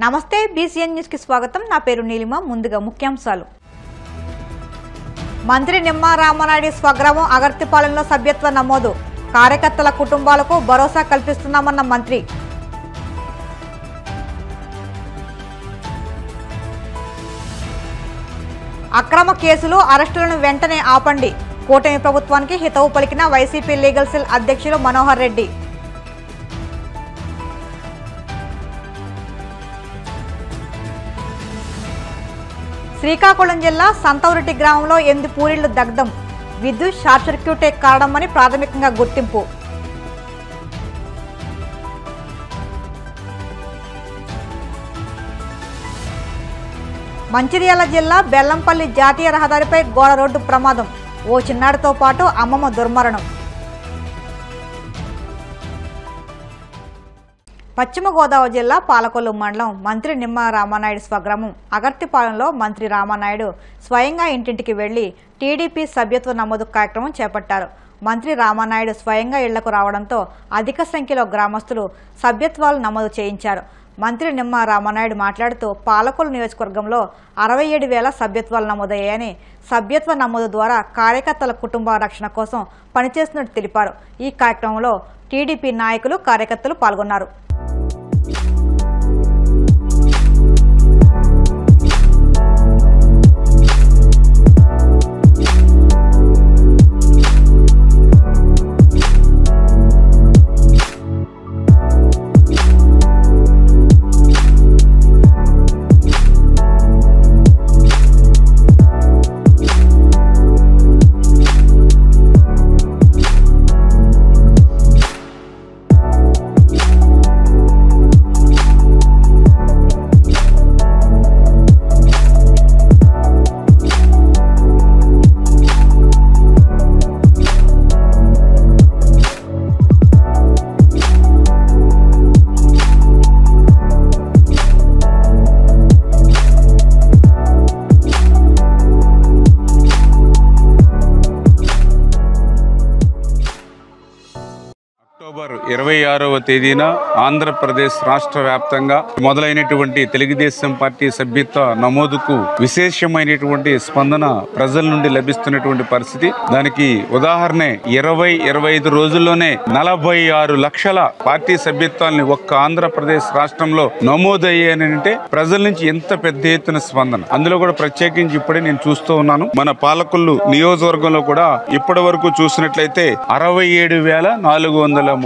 నమస్తే BCN news కి స్వాగతం। నా పేరు నీలిమ। ముందుగా ముఖ్యాంశాలు। మంత్రి నిమ్మా రామనాయుడు స్వగ్రామం అగర్తిపాలెంలో సభ్యత్వ నమోదు, కార్యకర్తల కుటుంబాలకు భరోసా కల్పిస్తున్నామన్న మంత్రి। అక్రమ కేసులు అరెస్టులను వెంటనే ఆపండి, కూటమి ప్రభుత్వానికి హితవు పలికిన వైసీపీ లీగల్ సెల్ అధ్యక్షులు మనోహర్ రెడ్డి। శ్రీకాకుళం జిల్లా సంతవరెడ్డి గ్రామంలో 8 పూరిళ్లు దగ్ధం, విద్యుత్ షార్ట్ సర్క్యూటే కారణమని ప్రాథమికంగా గుర్తింపు। మంచిర్యాల జిల్లా బెల్లంపల్లి జాతీయ రహదారిపై ఘోర రోడ్డు ప్రమాదం, ఓ చిన్నాడితో పాటు అమ్మమ్మ దుర్మరణం। పశ్చిమ గోదావరి జిల్లా పాలకొల్లు మండలం మంత్రి నిమ్మా రామనాయుడు స్వగ్రామం అగర్తిపాలెంలో మంత్రి రామనాయుడు స్వయంగా ఇంటింటికి వెళ్లి టీడీపీ సభ్యత్వ నమోదు కార్యక్రమం చేపట్టారు। మంత్రి రామనాయుడు స్వయంగా ఇళ్లకు రావడంతో అధిక సంఖ్యలో గ్రామస్తులు సభ్యత్వాలు నమోదు చేయించారు। మంత్రి నిమ్మా రామనాయుడు మాట్లాడుతూ పాలకొల్లు నియోజకవర్గంలో 67,000 సభ్యత్వాలు నమోదయ్యాయని, సభ్యత్వ నమోదు ద్వారా కార్యకర్తల కుటుంబ రక్షణ కోసం పనిచేస్తున్నట్టు తెలిపారు। ఈ కార్యక్రమంలో టీడీపీ నాయకులు కార్యకర్తలు పాల్గొన్నారు। అక్టోబర్ 26వ తేదీన ఆంధ్రప్రదేశ్ రాష్ట్ర వ్యాప్తంగా మొదలైనటువంటి తెలుగుదేశం పార్టీ సభ్యత్వ నమోదుకు విశేషమైనటువంటి స్పందన ప్రజల నుండి లభిస్తున్నటువంటి పరిస్థితి। దానికి ఉదాహరణ 25 రోజుల్లోనే 46 లక్షల పార్టీ సభ్యత్వాలని ఒక్క ఆంధ్రప్రదేశ్ రాష్ట్రంలో నమోదయ్యాయంటే ప్రజల నుంచి ఎంత పెద్ద ఎత్తున స్పందన। అందులో కూడా ప్రత్యేకించి ఇప్పుడే నేను చూస్తూ ఉన్నాను, మన పాలకొల్లు నియోజకవర్గంలో కూడా ఇప్పటి వరకు చూసినట్లయితే 67,430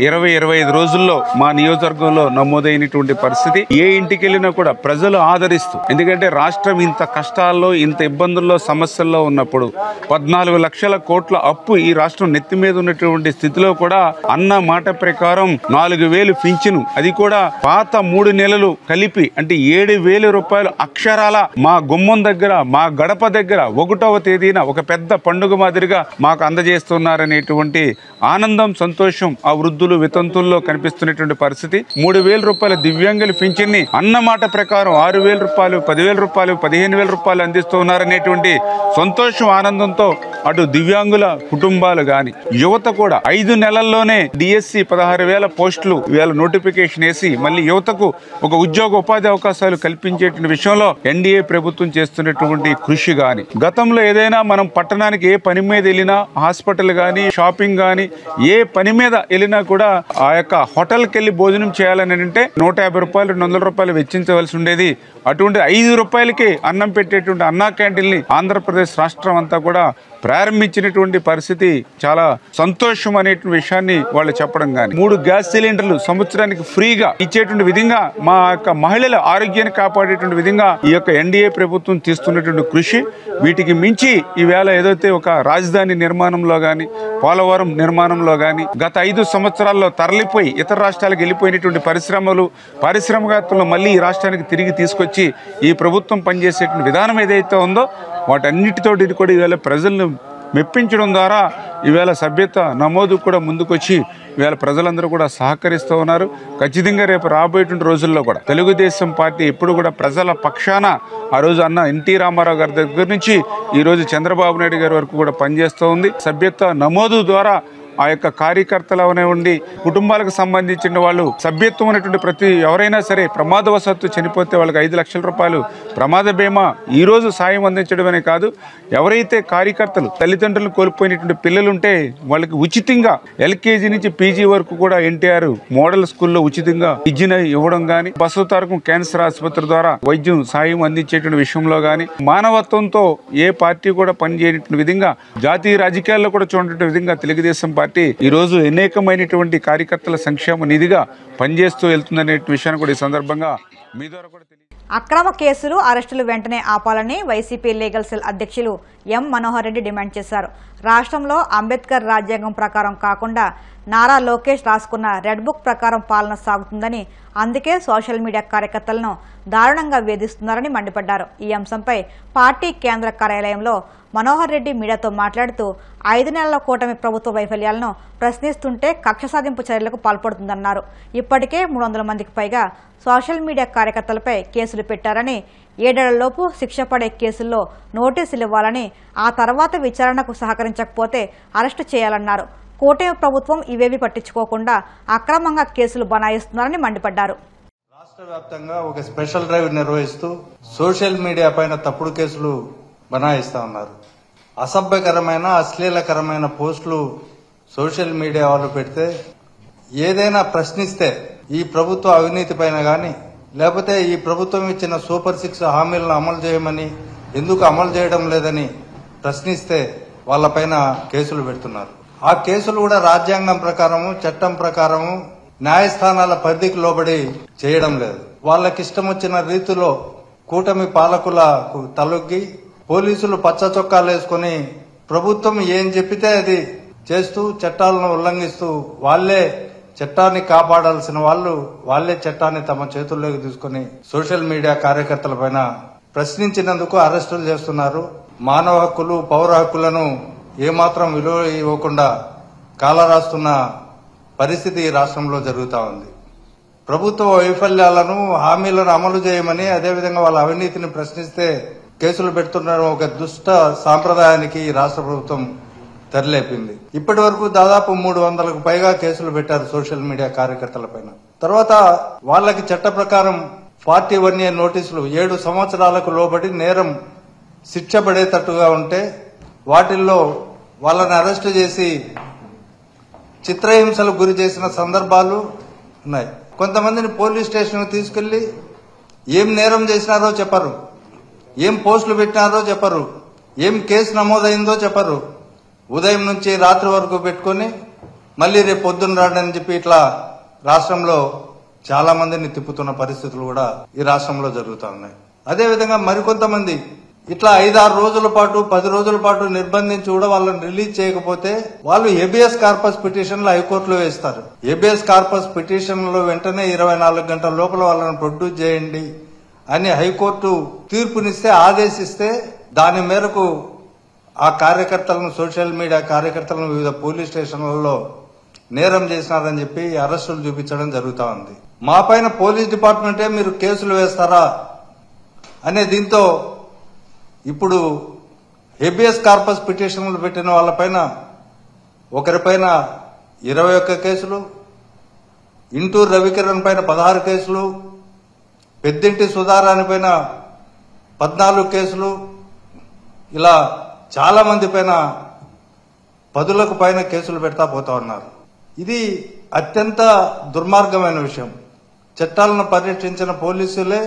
25 రోజుల్లో మా నియోజకవర్గంలో నమోదైనటువంటి పరిస్థితి। ఏ ఇంటికి వెళ్ళినా కూడా ప్రజలు ఆదరిస్తూ, ఎందుకంటే రాష్ట్రం ఇంత కష్టాల్లో ఇంత ఇబ్బందుల్లో సమస్యల్లో ఉన్నప్పుడు 14 లక్షల కోట్ల అప్పు ఈ రాష్ట్రం నెత్తి మీద ఉన్నటువంటి స్థితిలో కూడా అన్న మాట ప్రకారం 4,000 పింఛను, అది కూడా పాత 3 నెలలు కలిపి అంటే 7,000 రూపాయలు అక్షరాల మా గుమ్మం దగ్గర మా గడప దగ్గర 1వ తేదీన ఒక పెద్ద పండుగ మాదిరిగా మాకు అందజేస్తున్నారనేటువంటి ఆనందం సంతోషం ఆ వృద్ధులు వితంతుల్లో కనిపిస్తున్నటువంటి పరిస్థితి। 3,000 రూపాయల దివ్యాంగుల పింఛన్ని అన్నమాట ప్రకారం 6,000 రూపాయలు 10,000 రూపాయలు 15,000 రూపాయలు అందిస్తూ ఉన్నారనేటువంటి సంతోషం ఆనందంతో అటు దివ్యాంగుల కుటుంబాలు గాని యువత కూడా 5 నెలల్లోనే డిఎస్సి 16,000 పోస్టులు ఇవాళ నోటిఫికేషన్ వేసి మళ్ళీ యువతకు ఒక ఉద్యోగ ఉపాధి అవకాశాలు కల్పించేటువంటి విషయంలో ఎన్డీఏ ప్రభుత్వం చేస్తున్నటువంటి కృషి గాని, గతంలో ఏదైనా మనం పట్టణానికి ఏ పని మీద వెళ్ళినా హాస్పిటల్ గాని షాపింగ్ గాని ఏ పని మీద వెళ్ళినా కూడా ఆ యొక్క హోటల్కి వెళ్ళి భోజనం చేయాలని అంటే 150 రూపాయలు 200 రూపాయలు వెచ్చించవలసి ఉండేది। అటువంటి 5 రూపాయలకి అన్నం పెట్టేటువంటి అన్నా క్యాంటీన్ని ఆంధ్రప్రదేశ్ రాష్ట్రం అంతా కూడా ప్రారంభించినటువంటి పరిస్థితి చాలా సంతోషం అనేటువంటి విషయాన్ని వాళ్ళు చెప్పడం కానీ, 3 గ్యాస్ సిలిండర్లు సంవత్సరానికి ఫ్రీగా ఇచ్చేటువంటి విధంగా మా యొక్క మహిళల ఆరోగ్యాన్ని కాపాడేటువంటి విధంగా ఈ యొక్క ఎన్డీఏ ప్రభుత్వం తీస్తున్నటువంటి కృషి, వీటికి మించి ఈవేళ ఏదైతే ఒక రాజధాని నిర్మాణంలో కానీ పోలవరం నిర్మాణంలో కానీ గత 5 సంవత్సరాల్లో తరలిపోయి ఇతర రాష్ట్రాలకు వెళ్ళిపోయినటువంటి పారిశ్రామికవేత్తలను మళ్ళీ ఈ రాష్ట్రానికి తిరిగి తీసుకొచ్చి ఈ ప్రభుత్వం పనిచేసేటువంటి విధానం ఏదైతే ఉందో వాటన్నిటితోటి కూడా ఈవేళ ప్రజలను మెప్పించడం ద్వారా ఈవేళ సభ్యత నమోదు కూడా ముందుకొచ్చి ఈవేళ ప్రజలందరూ కూడా సహకరిస్తూ ఉన్నారు। ఖచ్చితంగా రేపు రాబోయేటువంటి రోజుల్లో కూడా తెలుగుదేశం పార్టీ ఎప్పుడు కూడా ప్రజల పక్షాన ఆ రోజు అన్న ఎన్టీ రామారావు గారి దగ్గర నుంచి ఈ రోజు చంద్రబాబు నాయుడు గారి వరకు కూడా పనిచేస్తూ ఉంది। సభ్యత నమోదు ద్వారా ఆ యొక్క కార్యకర్తలు అవనివ్వండి, కుటుంబాలకు సంబంధించిన వాళ్ళు సభ్యత్వం అనేటువంటి ప్రతి ఎవరైనా సరే ప్రమాదవశాత్తు చనిపోతే వాళ్ళకి 5 లక్షల రూపాయలు ప్రమాద బీమా ఈ రోజు సాయం అందించడమే కాదు, ఎవరైతే కార్యకర్తలు తల్లిదండ్రులను కోల్పోయినటువంటి పిల్లలుంటే వాళ్ళకి ఉచితంగా ఎల్కేజీ నుంచి పీజీ వరకు కూడా ఎన్టీఆర్ మోడల్ స్కూల్లో ఉచితంగా విద్యను ఇవ్వడం గాని, బసవతారకం క్యాన్సర్ ఆసుపత్రి ద్వారా వైద్యం సాయం అందించేటువంటి విషయంలో గాని, మానవత్వంతో ఏ పార్టీ కూడా పనిచేయనటువంటి విధంగా, జాతీయ రాజకీయాల్లో కూడా చూడనటువంటి విధంగా తెలుగుదేశం పార్టీ ఈ రోజు అనేకమైనటువంటి కార్యకర్తల సంక్షేమ నిధిగా పనిచేస్తూ వెళ్తుందనే విషయాన్ని కూడా ఈ సందర్భంగా మీ ద్వారా కూడా అక్రమ కేసులు, అరెస్టులు వెంటనే ఆపాలని వైసీపీ లీగల్ సెల్ అధ్యక్షులు ఎం మనోహర్ రెడ్డి డిమాండ్ చేశారు. రాష్ట్రంలో అంబేద్కర్ రాజ్యాంగం ప్రకారం కాకుండా నారా లోకేష్ రాసుకున్న రెడ్ బుక్ ప్రకారం పాలన సాగుతుందని, అందుకే సోషల్ మీడియా కార్యకర్తలను దారుణంగా వేధిస్తున్నారని మండిపడ్డారు. ఈ అంశంపై పార్టీ కేంద్ర కార్యాలయంలో మనోహర్ రెడ్డి మీడియాతో మాట్లాడుతూ 5 నెలల కూటమి ప్రభుత్వ వైఫల్యాలను ప్రశ్నిస్తుంటే కక్ష సాధింపు చర్యలకు పాల్పడుతుందన్నారు. ఇప్పటికే 300 మందికి పైగా సోషల్ మీడియా కార్యకర్తలపై కేసులు పెట్టారని, 7 ఏళ్లలోపు శిక్ష పడే కేసుల్లో నోటీసులు ఇవ్వాలని, ఆ తర్వాత విచారణకు సహకరించకపోతే అరెస్టు చేయాలన్నారు. కూటమి ప్రభుత్వం ఇవేవి పట్టించుకోకుండా అక్రమంగా కేసులు బనాయిస్తున్నారని మండిపడ్డారు. రాష్ట్ర వ్యాప్తంగా ఒక స్పెషల్ డ్రైవ్ నిర్వహిస్తూ సోషల్ మీడియా పైన తప్పుడు కేసులు బనాయిస్తా ఉన్నారు. అసభ్యకరమైన, అశ్లీలకరమైన పోస్టులు సోషల్ మీడియా వాళ్ళు పెడితే, ఏదైనా ప్రశ్నిస్తే ఈ ప్రభుత్వ అవినీతి పైన గాని, లేకపోతే ఈ ప్రభుత్వం ఇచ్చిన సూపర్ 6 హామీలను అమలు చేయమని, ఎందుకు అమలు చేయడం లేదని ప్రశ్నిస్తే వాళ్ళపైన కేసులు పెడుతున్నారు. ఆ కేసులు కూడా రాజ్యాంగం ప్రకారము, చట్టం ప్రకారము, న్యాయస్థానాల పరిధికి లోబడి చేయడం లేదు. వాళ్ళకిష్టం వచ్చిన రీతిలో కూటమి పాలకులకు తలొగ్గి పోలీసులు పచ్చ చొక్కాలు వేసుకుని ప్రభుత్వం ఏం చెప్పితే అది చేస్తూ చట్టాలను ఉల్లంఘిస్తూ వాళ్లే చట్టాన్ని కాపాడాల్సిన వాళ్లే చట్టాన్ని తమ చేతుల్లోకి తీసుకుని సోషల్ మీడియా కార్యకర్తల పైన ప్రశ్నించినందుకు అరెస్టులు చేస్తున్నారు. మానవ హక్కులు, పౌర హక్కులను ఏమాత్రం విలువ ఇవ్వకుండా కాలరాస్తున్న పరిస్థితి ఈ రాష్ట్రంలో జరుగుతా ఉంది. ప్రభుత్వ వైఫల్యాలను, హామీలను అమలు చేయమని, అదేవిధంగా వాళ్ళ అవినీతిని ప్రశ్నిస్తే కేసులు పెడుతున్న ఒక దుష్ట సాంప్రదాయానికి ఈ రాష్ట్ర ప్రభుత్వం తెరలేపింది. ఇప్పటి వరకు దాదాపు 300కు పైగా కేసులు పెట్టారు సోషల్ మీడియా కార్యకర్తల పైన. తర్వాత వాళ్ళకి చట్ట ప్రకారం 41A నోటీసులు 7 సంవత్సరాలకు లోబడి నేరం శిక్ష పడేటట్టుగా ఉంటే వాటిల్లో వాళ్ళని అరెస్టు చేసి చిత్రహింసలకు గురి చేసిన సందర్భాలు ఉన్నాయి. కొంతమందిని పోలీస్ స్టేషన్కు తీసుకెళ్లి ఏం నేరం చేసినారో చెప్పరు, ఏం పోస్టులు పెట్టినారో చెప్పరు, ఏం కేసు నమోదైందో చెప్పరు. ఉదయం నుంచి రాత్రి వరకు పెట్టుకుని మళ్లీ రేపు పొద్దున్న రాడని చెప్పి ఇట్లా రాష్ట్రంలో చాలా మందిని తిప్పుతున్న పరిస్థితులు కూడా ఈ రాష్ట్రంలో జరుగుతూ ఉన్నాయి. అదేవిధంగా మరికొంతమంది ఇట్లా 5-6 రోజుల పాటు, 10 రోజుల పాటు నిర్బంధించి కూడా వాళ్ళని రిలీజ్ చేయకపోతే వాళ్ళు హెబియస్ కార్పస్ పిటిషన్లు హైకోర్టులో వేస్తారు. హెబియస్ కార్పస్ పిటిషన్లో వెంటనే 24 గంటల లోపల వాళ్ళని ప్రొడ్యూస్ చేయండి అని హైకోర్టు తీర్పునిస్తే, ఆదేశిస్తే దాని మేరకు ఆ కార్యకర్తలను, సోషల్ మీడియా కార్యకర్తలను వివిధ పోలీస్ స్టేషన్లలో నేరం చేసినారని చెప్పి అరెస్టులు చూపించడం జరుగుతూ ఉంది. మా పైన పోలీస్ డిపార్ట్మెంటే మీరు కేసులు వేస్తారా అనే దీంతో ఇప్పుడు హెబియస్ కార్పస్ పిటిషన్లు పెట్టిన వాళ్ళపైన ఒకరిపైన 21 కేసులు, ఇంటూరు రవికిరణ్ పైన 16 కేసులు, పెద్దింటి సుధారాణి పైన 14 కేసులు, ఇలా చాలా మంది పైన 10లకు పైన కేసులు పెడతా పోతా ఉన్నారు. ఇది అత్యంత దుర్మార్గమైన విషయం. చట్టాలను పరిరక్షించిన పోలీసులే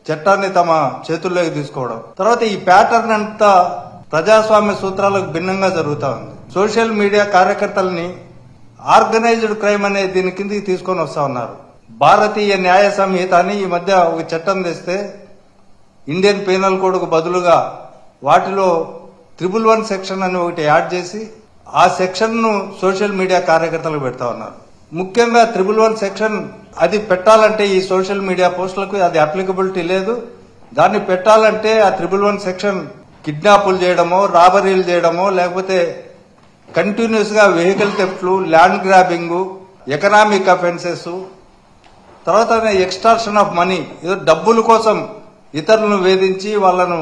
చట్టాన్ని తమ చేతుల్లోకి తీసుకోవడం. తర్వాత ఈ ప్యాటర్న్ అంతా ప్రజాస్వామ్య సూత్రాలకు భిన్నంగా జరుగుతూ ఉంది. సోషల్ మీడియా కార్యకర్తల్ని ఆర్గనైజ్డ్ క్రైమ్ అనే దీని కిందకి తీసుకొని వస్తా ఉన్నారు. భారతీయ న్యాయ సంహిత అని ఈ మధ్య ఒక చట్టం తెస్తే ఇండియన్ పీనల్ కోడ్ కు బదులుగా వాటిలో 111 సెక్షన్ అని ఒకటి యాడ్ చేసి ఆ సెక్షన్ ను సోషల్ మీడియా కార్యకర్తలకు పెడతా ఉన్నారు. ముఖ్యంగా 111 సెక్షన్ అది పెట్టాలంటే ఈ సోషల్ మీడియా పోస్టులకు అది అప్లికబిలిటీ లేదు. దాన్ని పెట్టాలంటే ఆ 111 సెక్షన్ కిడ్నాపులు చేయడమో, రాబరీలు చేయడమో, లేకపోతే కంటిన్యూస్ గా వెహికల్ థెఫ్ట్లు, ల్యాండ్ గ్రాబింగ్, ఎకనామిక్ అఫెన్సెస్, తర్వాత ఎక్స్టార్షన్ ఆఫ్ మనీ, ఏదో డబ్బుల కోసం ఇతరులను వేధించి వాళ్లను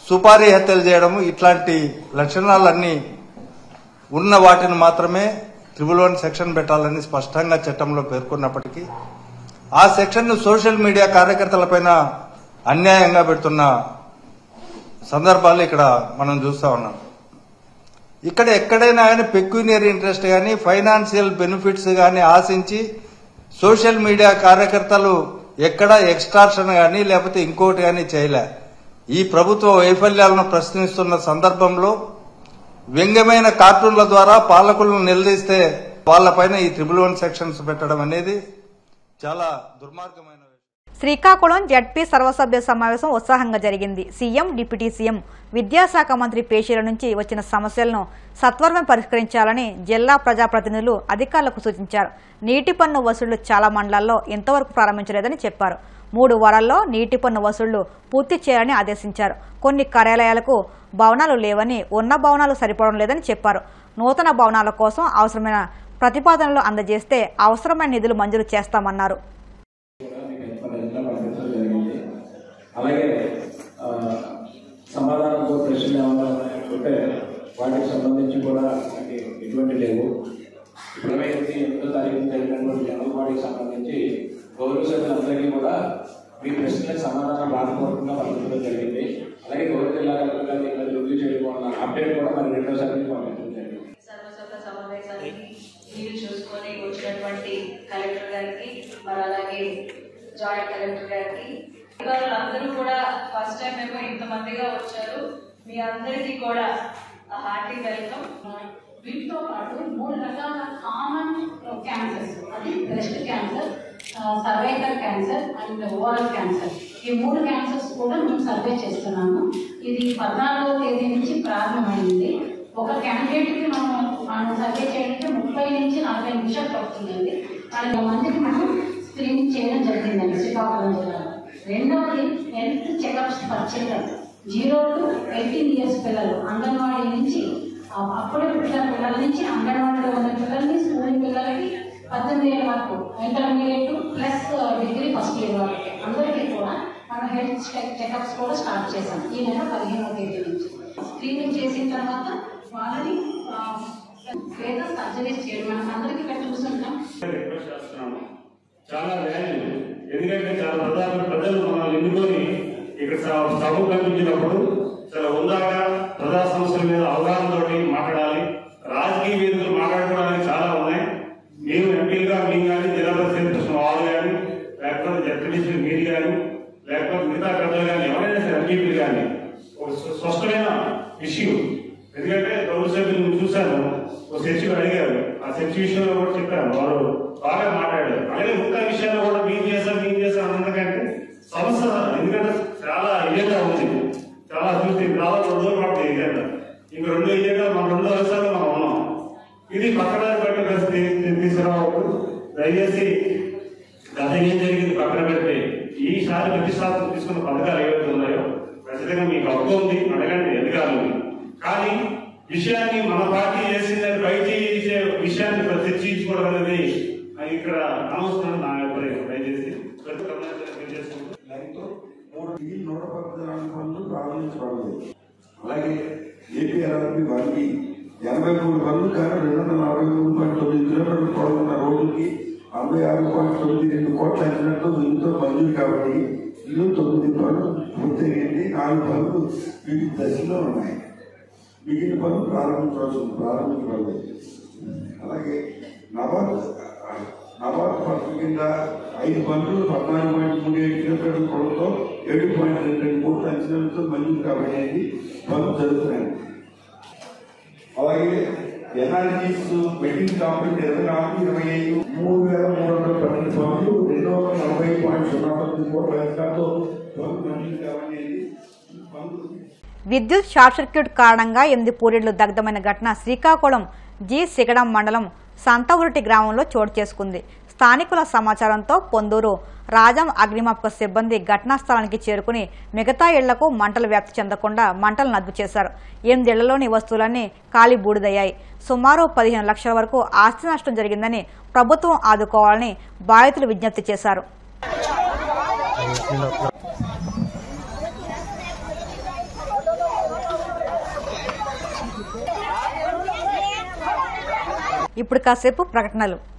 సుపారీ హత్యలు చేయడము, ఇట్లాంటి లక్షణాలన్నీ ఉన్న వాటిని మాత్రమే 111 సెక్షన్ పెట్టాలని స్పష్టంగా చట్టంలో పేర్కొన్నప్పటికీ ఆ సెక్షన్ను సోషల్ మీడియా కార్యకర్తలపైన అన్యాయంగా పెడుతున్న సందర్భాలు ఇక్కడ మనం చూస్తా ఉన్నాం. ఇక్కడ ఎక్కడైనా కానీ పెక్యూనియరీ ఇంట్రెస్ట్ కానీ ఫైనాన్షియల్ బెనిఫిట్స్ కానీ ఆశించి సోషల్ మీడియా కార్యకర్తలు ఎక్కడ ఎక్స్ట్రాక్షన్ కానీ లేకపోతే ఇంకోటి కానీ చేయలే. ఈ ప్రభుత్వ వైఫల్యాలను ప్రశ్నిస్తున్న సందర్భంలో వ్యంగ్యమైన కార్టూన్ల ద్వారా పాలకులను నిలదీస్తే వాళ్లపైన ఈ 111 సెక్షన్స్ పెట్టడం అనేది చాలా దుర్మార్గమైన. శ్రీకాకుళం జడ్పీ సర్వసభ్య సమావేశం ఉత్సాహంగా జరిగింది. సీఎం, డిప్యూటీ సీఎం, విద్యాశాఖ మంత్రి పేషీల నుంచి వచ్చిన సమస్యలను సత్వరమే పరిష్కరించాలని జిల్లా ప్రజాప్రతినిధులు అధికారులకు సూచించారు. నీటి పన్ను వసూళ్లు చాలా మండలాల్లో ఇంతవరకు ప్రారంభించలేదని చెప్పారు. 3 వారాల్లో నీటి పన్ను వసూళ్లు పూర్తి చేయాలని ఆదేశించారు. కొన్ని కార్యాలయాలకు భవనాలు లేవని, ఉన్న భవనాలు సరిపోవడం లేదని చెప్పారు. నూతన భవనాల కోసం అవసరమైన ప్రతిపాదనలు అందజేస్తే అవసరమైన నిధులు మంజూరు చేస్తామన్నారు. అలాగే సమాధానంతో ప్రశ్నలు ఏమన్నా ఉంటే వాటికి సంబంధించి కూడా మనకి ఎటువంటి లేవు. 28వ తారీఖు జరిగినటువంటి జనవాడికి సంబంధించి గౌరవ సభ్యులందరికీ కూడా మీ ప్రశ్నలకు సమాధానం రాకపోవడంగా పంపించడం జరిగింది. అలాగే గౌరవ జిల్లా కలెక్టర్ గారి రివ్యూ చేయడం అప్డేట్ కూడా మరి 2వ సభ్యులకు పంపించడం జరిగింది. సర్వసభ్య సమావేశానికి వీలు చూసుకొని వచ్చినటువంటి కలెక్టర్ గారికి, మరి అలాగే జాయింట్ కలెక్టర్ గారికి, అందరూ కూడా ఫస్ట్ టైం ఏమో ఇంతమందిగా వచ్చారు. మీ అందరికీ కూడా హార్టీ వెల్కమ్. వీటితో పాటు 3 రకాల కామన్ క్యాన్సర్స్, అది breast cancer, cervical cancer and oral cancer, ఈ 3 క్యాన్సర్స్ కూడా మేము సర్వే చేస్తున్నాము. ఇది 14వ తేదీ నుంచి ప్రారంభమైంది. ఒక క్యాండిడేట్కి మనం సర్వే చేయడానికి 30 నుంచి 40 నిమిషాలు పడుతుందండి. 40 మందికి మనం స్క్రీనింగ్ చేయడం జరిగిందండి శ్రీకాకుళం జిల్లాలో. రెండవది health checkups per children, 0 to 18 years పిల్లలు, అంగన్వాడీ నుంచి అప్పుడే పుట్టిన పిల్లల నుంచి అంగన్వాడీలో ఉన్న పిల్లల్ని, స్కూల్ పిల్లలకి 18 ఏళ్ళ వరకు, intermediate plus degree first year వరకు అందరికీ కూడా మనం హెల్త్ చెకప్స్ కూడా స్టార్ట్ చేశాం ఈ నెల 15వ తేదీ నుంచి. స్క్రీనింగ్ చేసిన తర్వాత వాళ్ళని లేదా సర్జరీస్ చేయడం మనం అందరికీ ఇక్కడ చూస్తుంటాం. చాలా వాల్యూ, ఎందుకంటే చాలా ప్రజలు మనల్ని ఎన్నుకొని ఇక్కడ సభ కల్పించినప్పుడు చాలా ఉందాగా ప్రజా సమస్యల మీద అవగాహనతోటి మాట్లాడాలి. రాజకీయ వేదికలు మాట్లాడుకోవడానికి చాలా ఉన్నాయి. మేము ఎంపీలుగా మేము కానీ, జిల్లా పరిషత్ కృష్ణ వాళ్ళు కానీ, లేకపోతే జడ్పీటీసీ మీరు కానీ, లేకపోతే మిగతా పెద్దలు కానీ, ఎవరైనా సరే ఎంపీలు కానీ ఒక స్పష్టమైన ఇష్యూ. ఎందుకంటే గౌరవ సభ్యులు చూశాను, ఒక చర్చ అడిగారు, ఆ చర్చ విషయంలో కూడా చెప్పారు, వారు బాగా మాట్లాడారు. అలాగే మిగతా విషయాల్లో కూడా మేము చేస్తాం అన్నకంటే సమస్య, ఎందుకంటే చాలా ఎజెండా ఉంది, చాలా చూస్తే దాదాపు 2 రోజులు పడుతుంది ఎజెండా. ఇంక 2 ఎజెండా మన 2 అంశాలు మనం ఉన్నాం. ఇది పక్కన పెట్టే పరిస్థితి తీసుకురావద్దు. దయచేసి గత ఏం జరిగింది పక్కన పెడితే ఈసారి ప్రతిష్టాత్మక తీసుకున్న పథకాలు ఏవైతే ఉన్నాయో ఖచ్చితంగా మీకు హక్కు ఉంది, అడగండి అధికారులు. కానీ విషయాన్ని మన పార్టీ చేసింది బయట చేసే విషయాన్ని చర్చించుకోవడం అనేది ఇక్కడ అనవసరం నా అభిప్రాయం. దయచేసి దాంతో 114 పనులు ప్రారంభించబడలేదు. అలాగే ఏపీఆర్ఆర్పి 83 పనులు కానీ 243.9 కిలోమీటర్ల పొడవున్న రోడ్డుకి 66.92 కోట్ల అంచనాతో వీటితో మంజూరు కాబట్టి ఇల్లు 9 పనులు పూర్తయింది. 4 పనులు వివిధ దశలో ఉన్నాయి. మిగిలిన పనులు ప్రారంభించబడలేదు. అలాగే నబార్డు పథకం కింద 5 పనులు 14.37 కిలోమీటర్ల పొడవుతో 7.22 కోట్ల అంచనాలతో మంజూరు కాబట్టి పనులు జరుగుతున్నాయి. అలాగే ఎన్ఆర్జీస్ వెడ్డింగ్ కాంప్లెక్స్ 24, 25, 3,312 పనులు 240.09 కోట్ల అంచనాతో పనులు మంజూరు కాబట్టి పనులు. విద్యుత్ షార్ట్ సర్క్యూట్ కారణంగా 8 పూరిళ్లు దగ్ధమైన ఘటన శ్రీకాకుళం జి సిగడం మండలం సంతవురుటి గ్రామంలో చోటు చేసుకుంది. స్థానికుల సమాచారంతో పొందూరు రాజం అగ్నిమాపక సిబ్బంది ఘటనా స్థలానికి చేరుకుని మిగతా ఇళ్లకు మంటలు వ్యాప్తి చెందకుండా మంటలను అదుపు చేశారు. 8 ఇళ్లలోని వస్తువులన్నీ కాలి బూడిదయ్యాయి. సుమారు 15 లక్షల వరకు ఆస్తి నష్టం జరిగిందని ప్రభుత్వం ఆదుకోవాలని బాధితులు విజ్ఞప్తి చేశారు. ఇప్పుడు కాసేపు ప్రకటనలు.